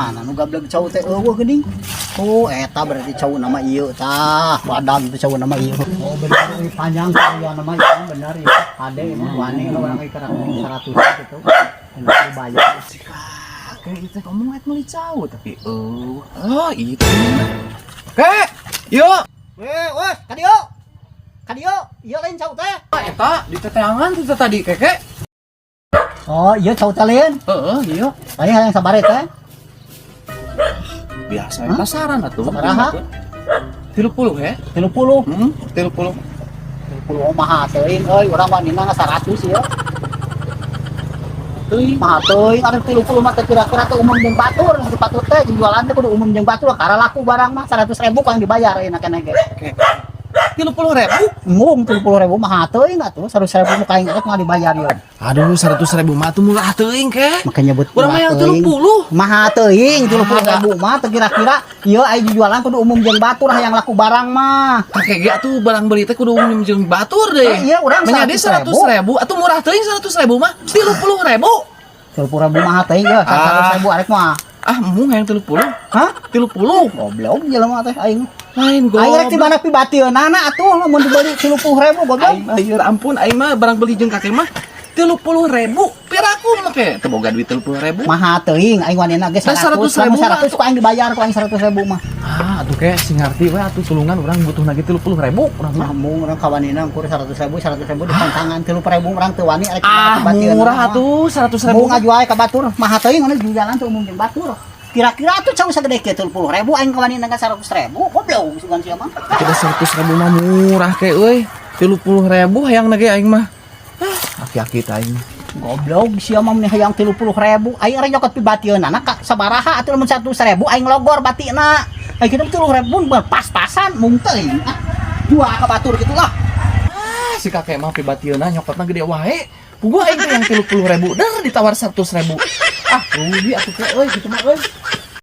Mana nu gableg cau teh eueuh geuning. Oh eta berarti cau nama ieu tah. Badan teh cau nama ieu. Oh bener ini panjang ya nama ieu bener ya. Ade mah wani orang ieu 100 gitu. Enak bayar. Kayak itu ngomong meuli cau tapi oh itu. Kek, yuk. Weh, kadio. Kadio, ieu lain cau teh. Eta di teteangan itu tadi keke. Oh, ieu cau teh lain. Heeh, iya. Aya yang sabar teh. Biasa pasaran atuh. Sabaraha? 30 ya? 30. 30. 30 mah teuing euy, urang wanina 100 ya. Teuing. Mah teuing anu 30 mah teh kira-kira teh umum jeung batur, di batur teh jualan teh kudu umum jeung batur, kara laku barang mah 100.000 kan dibayar enak keneh ge. 30.000. Umum 30.000 mah teuing atuh 100.000 mah kaing rek mah dibayar ya. Aduh, 100.000 mah tuh murah teuing ke. Makanya nyebut urang mah yang 30. Mah teuing 30.000 mah teh kira-kira ieu aya jualan kudu umum jeung batur yang laku barang mah. Kakek ge atuh barang beli teh kudu umum jeung batur deh. Iya, urang nya 100.000 atuh murah teuing 100.000 mah 30.000. 30.000 mah teuing ya 100.000 arek mah. Ah, mung yang 30. Hah? 30. Goblok jelema teh aing. Lain Aing rek di mana pi batieunana atuh lamun dibeli 30.000 goblok. Aing ampun aing mah barang beli jeung kakek mah 30.000. Piraku make teu boga duit 30.000. Maha teuing aing wanina ge 100.000 ku aing dibayar ku aing 100.000 mah. Ah, atuh ke sing ngarti we atuh tulungan urang butuh lagi 30.000 urang mah. Mung urang ka wanina ukur 100.000 di pantangan 30.000 urang teu wani rek murah atuh 100.000. Mung ngajual ka batur maha teuing anu jualan teu umum jeung batur. Kira-kira atuh cau sagede ke 30.000 aing ka wanina ge 100.000 goblok sugan sia mah. Kita 100.000 mah murah ke euy. 30.000 hayang ge aing mah. Aki-aki teh aing. Goblok sia mah hayang 30.000 aing rek nyokot pi batieunana ka sabaraha atuh lamun 100.000 aing logor batina. Aing kitu 30.000 pas-pasan mung teuing. Jual ka batur kitu lah. Si kakek mah pi batieuna nyokotna gede wae. Puguh aing teh yang 30.000 dar ditawar 100.000. Ah, rugi atuh ke euy kitu mah euy.